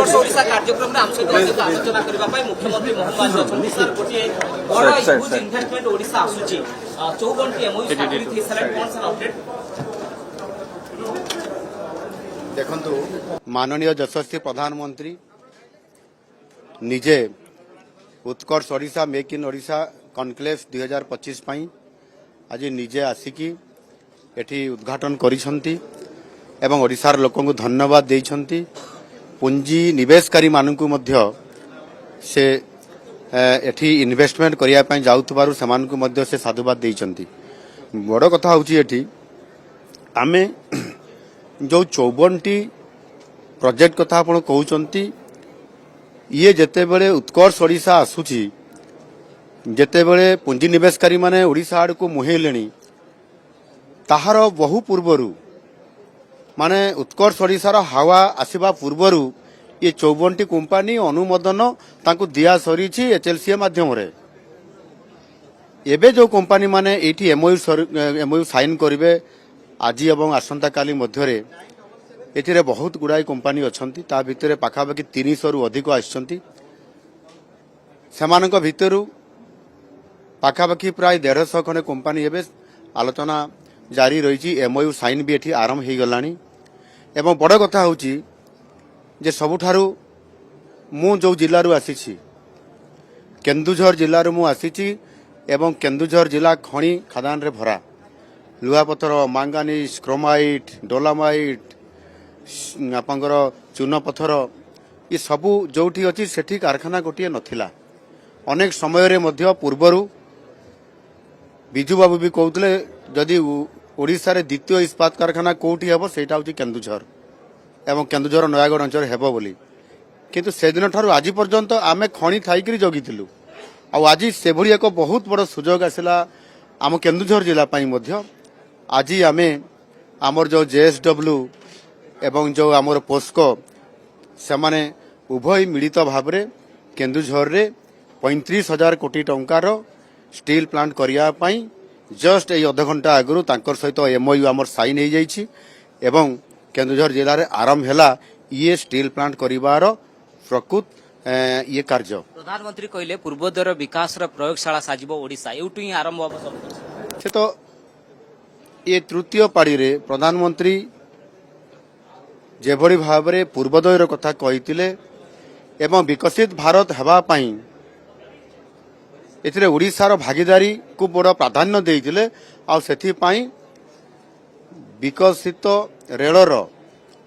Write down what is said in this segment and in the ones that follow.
उत्कर्ष ओडिशा कार्यक्रम में आम सहित अधिक आलोचना करने मुख्यमंत्री मोहन माझी अच्छा सर गोटे बड़ ह्यूज इन्वेस्टमेंट ओडिशा आसूची 54 एमओयू स्वाक्षरित हो सारा कौन सर अपडेट देखंतु माननीय यशस्वी प्रधानमंत्री निजे उत्कर्ष Odisha make in Odisha conclave 2025 पई आज निजे आसिकी एठी उद्घाटन करिसंती एवं ओडिशार लोकंकु धन्यवाद देइछंती पुंजी निवेशकारी मानकु मध्य से एठी इन्वेस्टमेंट करिया पई जाउतबारु समानकु मध्य से साधुवाद देइछंती। बड़ कथा होची एठी आमे जो 54टी प्रोजेक्ट कथा आपण कहउचंती ये जेतेबेले उत्कर्ष ओडिशा आसुची जेतेबेले पुंजी निवेशकारी माने ओडिशा आड़ को मुहेलेनी ताहार बहु पूर्वरु माने उत्कर्ष ओडिशार हावा आसिबा पूर्वरु ये 54टी कंपनी अनुमोदन तांकु दिया सरीची एचएलसीए माध्यम रे एबे जो कंपनी माने एठी एमओयू साइन करिवे आज एवं आसंता काली मध्यरे एथिरे बहुत गुड़ाई कंपनी अछंती ता भितरे पाखापाखि 300 रु अधिक आछंती सेमानक भितरु पाखापाखि प्राय 150 खने कंपनी एबे आलोचना जारी रही एमओयू साइन भी एठी आरंभ हो गलानी एवं बड़ कथा होची जे सबुठारु मु जो जिल्लारू आसीछि केन्दुझर जिल्लारू मु आसीछि एवं केन्दुझर जिला खणी खदान रे भरा लुहापथर मांगानीज क्रोमाइट डोलामाइट आपंकर चून पथर ये सबू जोठी अच्छी सेठी कारखाना गोटे नथिला अनेक समय रे मध्य पूर्वरु बिजू बाबू भी कहते जदि ओडिशा रे द्वितीय इस्पात कारखाना कोठी हेबो सेटा होची केन्दुझर एवं केन्दुझर नयागढ़ अंचल हेबो बोली किंतु से दिन ठारू आज पर्यंत आमे खणी थाइकरी जगिथिलु आ आज से भली एक बहुत बड़ सुजोग आसिला आम केन्दुझर जिला पई मध्य आज आमे आमर जो जेएसडब्ल्यू एवं जो आमर पोस्को से माने उभय मिलित भाव रे केन्दुझर रे 35,000 कोटी टंकार स्टील प्लांट करिया पई जस्ट ए अध घंटा आगु तांकर सहित एमओयू आमर साइन हो जाइछि एवं केन्दुझर जिले में आरंभ है ये स्टील प्लांट करिवार प्रकृत ये कार्य प्रधानमंत्री कहले पूर्वोदय विकास प्रयोगशाला साजिब ओडिशा एउटु ही आरंभ हो से तो ये तृतीय पाड़ी रे प्रधानमंत्री जेभली भाव रे पूर्वोदय कथा कहितिले एवं विकसित भारत हेबा पई एथिरे ओडिशार भागीदारी को बड़ प्राधान्य देइतिले आ सेथि पई विकसित रेलर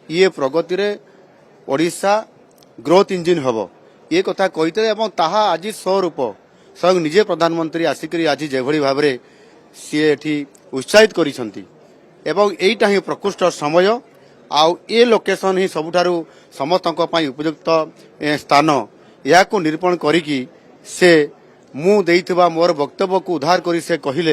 ये प्रगति रे ओडिशा ग्रोथ इंजिन हबो ये कथा कहिते एवं ताहा आज स्वरूप स्वयं निजे प्रधानमंत्री आसिकरी आज जेभली भाव रे सी एठी उत्साहित करिसंती एवं एइटा ही प्रकृष्ट समय आउ ए लोकेशन ही सबुठारु समस्तक पई उपयुक्त स्थान या को निरूपण करिकी से मु देइथिबा मोर वक्तव्य को उद्धार करी से कहिले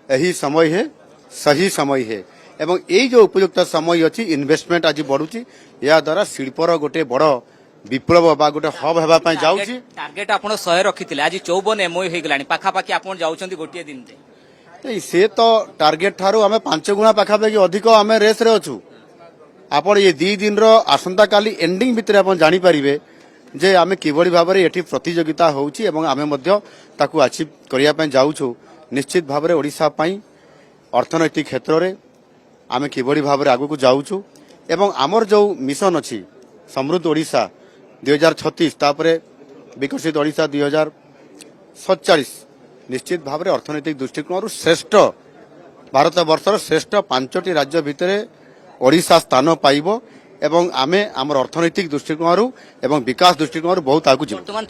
एही समय है सही समय है एवं यही जो उपयुक्त समय अच्छी इन्वेस्टमेंट आज बढ़ुची या द्वारा शिल्पर गोटे बड़ विप्लव बा गोटे हब हेबा पई जाउची टार्गेट आपण 100 रखिथिले आज 54 एमओयू हे गलानी पाखापाखि आपण जाउछंती गोटे दिन रे से तो टार्गेट ठारू आमे 5 गुणा पाखापाखि अधिक आमे रेस रे अछु आपण ये 2 दिन रो आसंता काली एंडिंग भितरे आपण जानि परिबे जे आमे किबळी भाबरे एठी प्रतियोगिता होउची एवं आमे मध्य ताकू अचीव करिया पई जाउछु निश्चित भाबरे ओडिशा पई अर्थनैतिक क्षेत्र रे आमे किबळी भाबरे आगु को जाउछु एवं आमर जो मिशन अछि समृद्ध ओडिशा 2036 तापरे विकसित ओडिशा 2047 निश्चित भाव में अर्थनैतिक दृष्टिकोण श्रेष्ठ भारत वर्षर श्रेष्ठ 5टी राज्य भितर ओडिशा स्थान पाइब एवं आमे आमर अर्थनैतिक दृष्टिकोण एवं विकास दृष्टिकोण बहुत आगु जी वर्तमान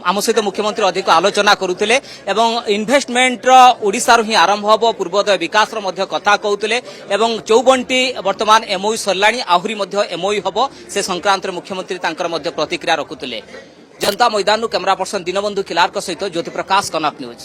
आम सहित मुख्यमंत्री अधिक आलोचना करुले एवं इन्वेस्टमेंट ओडिशा ही आरंभ हो पूर्वोदय विकास कथा कहते एवं 54टी वर्तमान एमओयू सरलाणी आहुरी एमओयू हम से संक्रांत मुख्यमंत्री प्रतिक्रिया रखुले जनता मैदान कैमरा पर्सन दीनबंधु खिलार सहित ज्योति प्रकाश कनक न्यूज।